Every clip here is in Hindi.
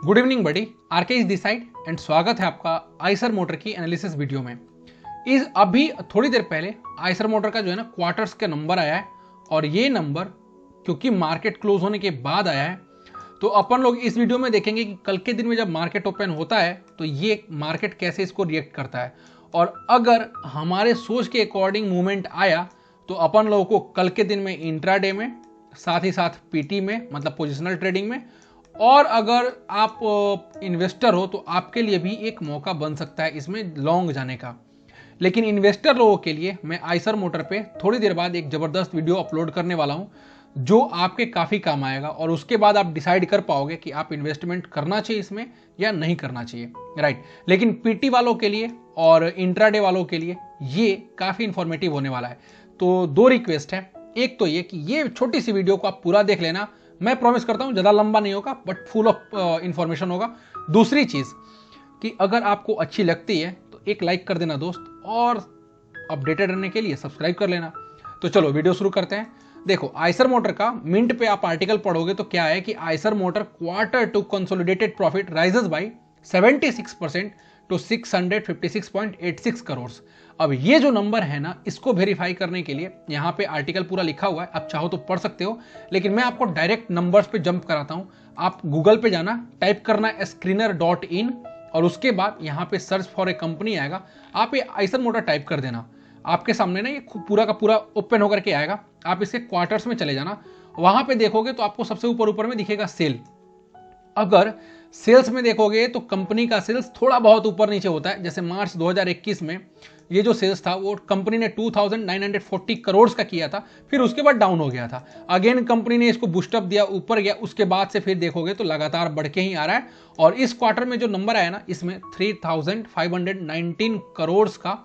Good evening buddy, RK is this side and स्वागत है आपका आइसर मोटर की एनालिसिस वीडियो में। इस अभी थोड़ी देर पहले आइसर मोटर का जो है ना क्वार्टर्स का नंबर आया है और ये नंबर क्योंकि मार्केट क्लोज होने के बाद आया है तो अपन लोग इस वीडियो में देखेंगे कि कल के दिन में जब मार्केट ओपन होता है तो ये मार्केट कैसे इसको रिएक्ट करता है और अगर हमारे सोच के अकॉर्डिंग मूवमेंट आया तो अपन लोगों को कल के दिन में इंट्राडे में, साथ ही साथ पीटी में मतलब पोजिशनल ट्रेडिंग में, और अगर आप इन्वेस्टर हो तो आपके लिए भी एक मौका बन सकता है इसमें लॉन्ग जाने का। लेकिन इन्वेस्टर लोगों के लिए मैं आइसर मोटर पे थोड़ी देर बाद एक ज़बरदस्त वीडियो अपलोड करने वाला हूं जो आपके काफ़ी काम आएगा और उसके बाद आप डिसाइड कर पाओगे कि आप इन्वेस्टमेंट करना चाहिए इसमें या नहीं करना चाहिए, राइट। लेकिन पीटी वालों के लिए और इंट्राडे वालों के लिए ये काफ़ी इंफॉर्मेटिव होने वाला है। तो दो रिक्वेस्ट है, एक तो ये कि ये छोटी सी वीडियो को आप पूरा देख लेना, मैं प्रॉमिस करता हूं ज़्यादा लंबा नहीं होगा बट फुल ऑफ इंफॉर्मेशन होगा। दूसरी चीज़ कि अगर आपको अच्छी लगती है तो एक लाइक कर देना दोस्त, और अपडेटेड रहने के लिए सब्सक्राइब कर लेना। तो चलो वीडियो शुरू करते हैं। देखो आइसर मोटर का मिंट पे आप आर्टिकल पढ़ोगे तो क्या है कि Eicher motor quarter two consolidated profit rises by 76% to 656.86 crore. अब ये जो नंबर है ना इसको वेरीफाई करने के लिए यहाँ पे आर्टिकल पूरा लिखा हुआ है, आप चाहो तो पढ़ सकते हो, लेकिन मैं आपको डायरेक्ट नंबर्स पे जंप कराता हूँ। आप गूगल पे जाना, टाइप करना screener.in और उसके बाद यहाँ पे सर्च फॉर ए कंपनी आएगा, आप ये आइसर मोटर टाइप कर देना, आपके सामने ना ये पूरा का पूरा ओपन होकर के आएगा। आप इसके क्वार्टर्स में चले जाना, वहां पे देखोगे तो आपको सबसे ऊपर में दिखेगा सेल। अगर सेल्स में देखोगे तो कंपनी का सेल्स थोड़ा बहुत ऊपर नीचे होता है। जैसे मार्च 2021 में ये जो सेल्स था वो कंपनी ने 2940 करोड़ का किया था, फिर उसके बाद डाउन हो गया था। अगेन कंपनी ने इसको बूस्टअप दिया, ऊपर गया, उसके बाद से फिर देखोगे तो लगातार बढ़ के ही आ रहा है। और इस क्वार्टर में जो नंबर आया ना इसमें 3519 करोड़ का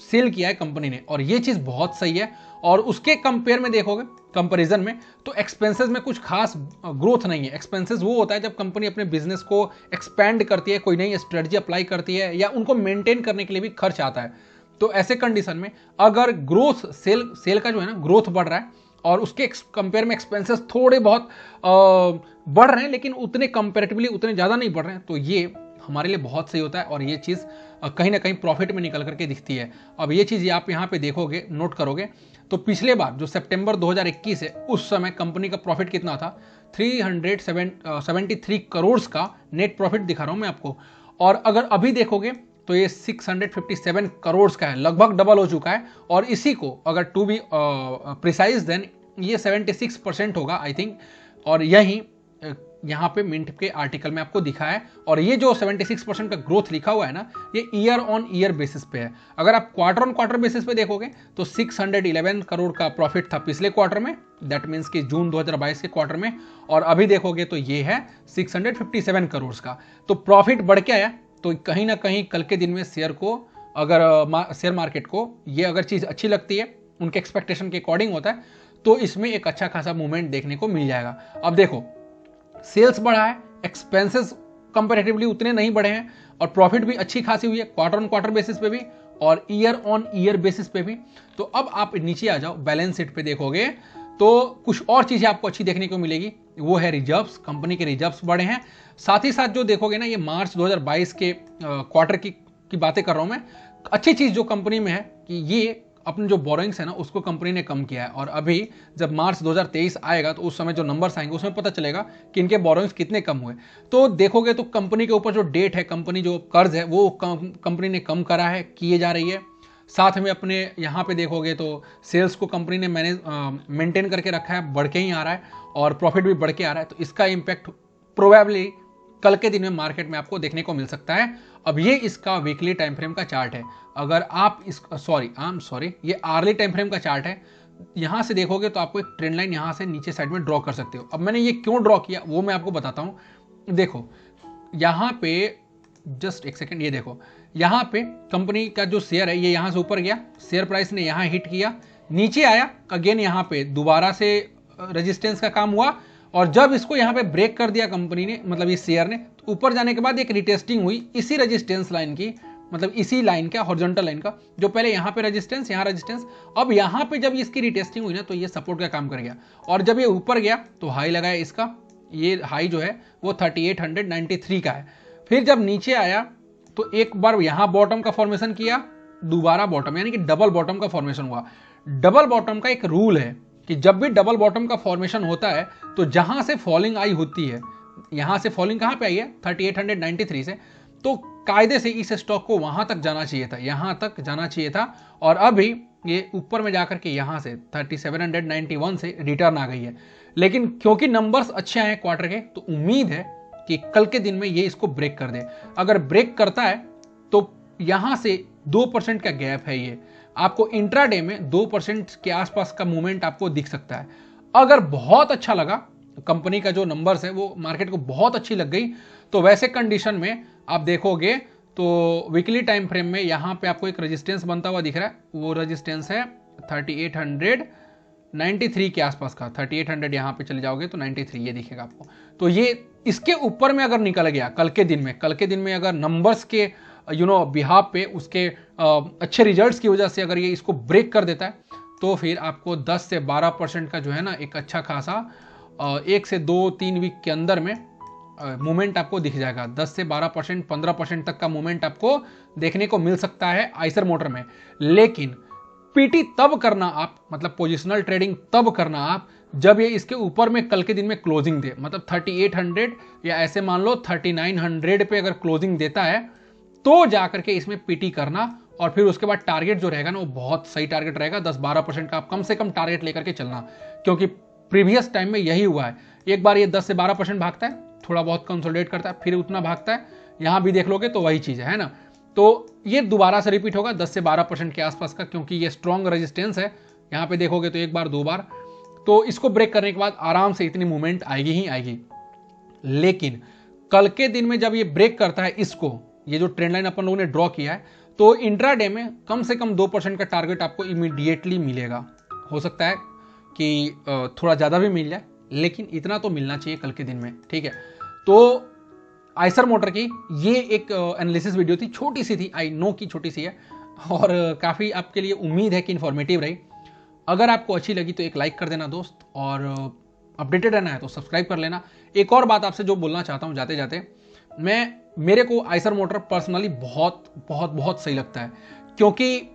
सेल किया है कंपनी ने, और ये चीज़ बहुत सही है। और उसके कंपेयर में देखोगे, कंपैरिजन में, तो एक्सपेंसेस में कुछ खास ग्रोथ नहीं है। एक्सपेंसेस वो होता है जब कंपनी अपने बिजनेस को एक्सपैंड करती है, कोई नई स्ट्रेटजी अप्लाई करती है या उनको मेंटेन करने के लिए भी खर्च आता है। तो ऐसे कंडीशन में अगर ग्रोथ सेल का जो है ना ग्रोथ बढ़ रहा है और उसके कंपेयर में एक्सपेंसेस थोड़े बहुत बढ़ रहे हैं लेकिन उतने कंपेरेटिवली उतने ज़्यादा नहीं बढ़ रहे हैं, तो ये हमारे लिए बहुत सही होता है और ये चीज़ कहीं ना कहीं प्रॉफिट में निकल करके दिखती है। अब ये चीज़ आप यहाँ पे देखोगे, नोट करोगे तो पिछले बार जो सितंबर 2021 है उस समय कंपनी का प्रॉफिट कितना था, 373 करोड़ का नेट प्रॉफिट दिखा रहा हूँ मैं आपको। और अगर अभी देखोगे तो ये 657 करोड़ का है, लगभग डबल हो चुका है। और इसी को अगर टू बी प्रिसाइज देन ये 76% होगा आई थिंक, और यही यहाँ पे मिंट के आर्टिकल में आपको दिखा है। और ये जो 76% का ग्रोथ लिखा हुआ है ना ये ईयर ऑन ईयर बेसिस पे है। अगर आप क्वार्टर ऑन क्वार्टर बेसिस पे देखोगे तो 611 करोड़ का प्रॉफिट था पिछले क्वार्टर में, दैट मीन्स कि जून 2022 के क्वार्टर में, और अभी देखोगे तो ये है 657 करोड़ का। तो प्रॉफिट बढ़ के आया। तो कहीं ना कहीं कल के दिन में शेयर को, अगर शेयर मार्केट को ये अगर चीज़ अच्छी लगती है, उनके एक्सपेक्टेशन के अकॉर्डिंग होता है, तो इसमें एक अच्छा खासा मूवमेंट देखने को मिल जाएगा। अब देखो सेल्स बढ़ा है, एक्सपेंसेस कंपैरेटिवली उतने नहीं बढ़े हैं, और प्रॉफिट भी अच्छी खासी हुई है क्वार्टर ऑन क्वार्टर बेसिस पे भी और ईयर ऑन ईयर बेसिस पे भी। तो अब आप नीचे आ जाओ, बैलेंस शीट पे देखोगे तो कुछ और चीजें आपको अच्छी देखने को मिलेगी, वो है रिजर्व्स। कंपनी के रिजर्व्स बढ़े हैं। साथ ही साथ जो देखोगे ना ये मार्च 2022 के क्वार्टर की बातें कर रहा हूं मैं। अच्छी चीज जो कंपनी में है कि ये अपने जो बोरोइंग्स है ना उसको कंपनी ने कम किया है, और अभी जब मार्च 2023 आएगा तो उस समय जो नंबर्स आएंगे उसमें पता चलेगा कि इनके बोरोइंग्स कितने कम हुए। तो देखोगे तो कंपनी के ऊपर जो डेट है, कंपनी जो कर्ज है वो कंपनी ने कम करा है, किए जा रही है। साथ में अपने यहाँ पे देखोगे तो सेल्स को कंपनी ने मेंटेन करके रखा है, बढ़ के ही आ रहा है, और प्रॉफिट भी बढ़ के आ रहा है। तो इसका इम्पैक्ट प्रोबेबली कल के दिन में मार्केट में आपको देखने को मिल सकता है। अब ये इसका वीकली टाइम फ्रेम का चार्ट है। अगर आप ये आर्ली टाइम फ्रेम का चार्ट है। यहां से देखोगे तो आपको एक ट्रेंड लाइन यहां से नीचे साइड में ड्रॉ कर सकते हो। अब मैंने ये क्यों ड्रॉ किया वो मैं आपको बताता हूं। देखो यहां पे जस्ट एक सेकेंड, ये देखो यहां पे कंपनी का जो शेयर है ये यहां से ऊपर गया, शेयर प्राइस ने यहां हिट किया, नीचे आया, अगेन यहां पे दोबारा से रेजिस्टेंस का काम हुआ, और जब इसको यहाँ पे ब्रेक कर दिया कंपनी ने, मतलब इस शेयर ने, तो ऊपर जाने के बाद एक रिटेस्टिंग हुई इसी रेजिस्टेंस लाइन की, मतलब इसी लाइन का, हॉरिजॉन्टल लाइन का, जो पहले यहाँ पे रेजिस्टेंस, यहाँ रेजिस्टेंस, अब यहाँ पे जब इसकी रिटेस्टिंग हुई ना तो ये सपोर्ट का काम कर गया। और जब ये ऊपर गया तो हाई लगाया इसका, ये हाई जो है वो 3893 का है। फिर जब नीचे आया तो एक बार यहाँ बॉटम का फॉर्मेशन किया, दोबारा बॉटम, यानी कि डबल बॉटम का फॉर्मेशन हुआ। डबल बॉटम का एक रूल है कि जब भी डबल बॉटम का फॉर्मेशन होता है तो जहां से फॉलिंग आई होती है, यहां से फॉलिंग कहां पे आई है 3893 से, तो कायदे से इस स्टॉक को वहां तक जाना चाहिए था, यहां तक जाना चाहिए था। और अभी ये ऊपर में जाकर के यहां से 3791 से रिटर्न आ गई है। लेकिन क्योंकि नंबर्स अच्छे आए क्वार्टर के, तो उम्मीद है कि कल के दिन में ये इसको ब्रेक कर दे। अगर ब्रेक करता है तो यहां से 2% का गैप है, ये आपको इंट्राडे में 2% के आसपास का मूवमेंट आपको दिख सकता है। अगर बहुत अच्छा लगा, कंपनी का जो नंबर्स है वो मार्केट को बहुत अच्छी लग गई, तो वैसे कंडीशन में आप देखोगे तो वीकली टाइम फ्रेम में यहां पे आपको एक रेजिस्टेंस बनता हुआ दिख रहा है। वो रेजिस्टेंस है 3893 के आसपास का। 3800 यहां पे चले जाओगे तो 93 ये दिखेगा आपको। तो ये इसके ऊपर में अगर निकल गया कल के दिन में अगर नंबर्स के बिहाफ पे, उसके अच्छे रिजल्ट्स की वजह से अगर ये इसको ब्रेक कर देता है, तो फिर आपको 10 से 12% का जो है ना एक अच्छा खासा 1 से 2-3 वीक के अंदर में मूवमेंट आपको दिख जाएगा। 10 से 12%, 15% तक का मूवमेंट आपको देखने को मिल सकता है आइसर मोटर में। लेकिन पीटी तब करना आप, मतलब पोजिशनल ट्रेडिंग तब करना आप, जब ये इसके ऊपर में कल के दिन में क्लोजिंग दे, मतलब 3800 या ऐसे मान लो 3900 पे अगर क्लोजिंग देता है तो जाकर के इसमें पीटी करना। और फिर उसके बाद टारगेट जो रहेगा ना वो बहुत सही टारगेट रहेगा, 10-12% का आप कम से कम टारगेट लेकर के चलना। क्योंकि प्रीवियस टाइम में यही हुआ है, एक बार ये 10 से 12% भागता है, थोड़ा बहुत कंसोलिडेट करता है, फिर उतना भागता है। यहां भी देख लोगे तो वही चीज है ना। तो ये दोबारा से रिपीट होगा 10 से 12% के आसपास का, क्योंकि ये स्ट्रॉन्ग रेजिस्टेंस है। यहां पे देखोगे तो एक बार 2 बार, तो इसको ब्रेक करने के बाद आराम से इतनी मूवमेंट आएगी ही आएगी। लेकिन कल के दिन में जब ये ब्रेक करता है इसको, ये जो ट्रेंड लाइन अपन लोगों ने ड्रॉ किया है, तो इंट्राडे में कम से कम 2% का टारगेट आपको इमीडिएटली मिलेगा। हो सकता है कि थोड़ा ज़्यादा भी मिल जाए, लेकिन इतना तो मिलना चाहिए कल के दिन में, ठीक है। तो आइसर मोटर की ये एक एनालिसिस वीडियो थी, छोटी सी थी, आई नो कि छोटी सी है, और काफ़ी आपके लिए उम्मीद है कि इन्फॉर्मेटिव रही। अगर आपको अच्छी लगी तो एक लाइक कर देना दोस्त, और अपडेटेड रहना है तो सब्सक्राइब कर लेना। एक और बात आपसे जो बोलना चाहता हूँ जाते जाते, मेरे को आइसर मोटर पर्सनली बहुत बहुत बहुत सही लगता है, क्योंकि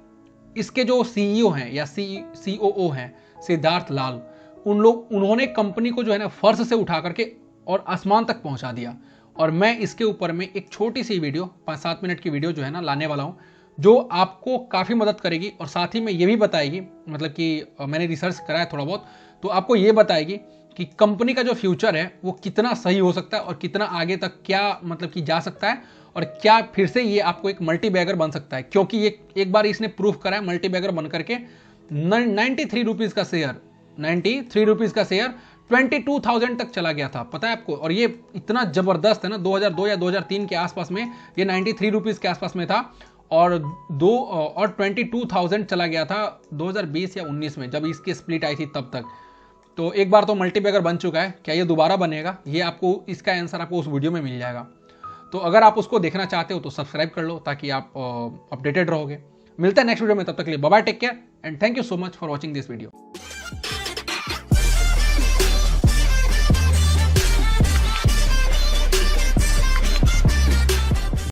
इसके जो सीईओ हैं या सीओओ हैं सिद्धार्थ लाल, उन्होंने कंपनी को जो है ना फर्श से उठा करके और आसमान तक पहुंचा दिया। और मैं इसके ऊपर में एक छोटी सी वीडियो 5-7 मिनट की वीडियो जो है ना लाने वाला हूं, जो आपको काफ़ी मदद करेगी और साथ ही में ये भी बताएगी, मतलब कि मैंने रिसर्च करा है थोड़ा बहुत, तो आपको ये बताएगी कि कंपनी का जो फ्यूचर है वो कितना सही हो सकता है और कितना आगे तक क्या मतलब कि जा सकता है, और क्या फिर से ये आपको एक मल्टी बैगर बन सकता है। क्योंकि ये एक बार इसने प्रूफ करा है मल्टी बैगर बन करके। 93 रुपीज़ का शेयर, 93 रुपीज़ का शेयर 22,000 तक चला गया था, पता है आपको। और ये इतना ज़बरदस्त है ना, 2002 या 2003 के आसपास में ये 93 रुपीज़ के आसपास में था, और 22,000 चला गया था 2020 या 19 में, जब इसकी स्प्लिट आई थी तब तक। तो एक बार तो मल्टीबैगर बन चुका है, क्या ये दोबारा बनेगा, ये आपको इसका आंसर आपको उस वीडियो में मिल जाएगा। तो अगर आप उसको देखना चाहते हो तो सब्सक्राइब कर लो, ताकि आप अपडेटेड रहोगे। मिलता है नेक्स्ट वीडियो में, तब तक के लिए bye bye, take care and thank you so much for watching this video.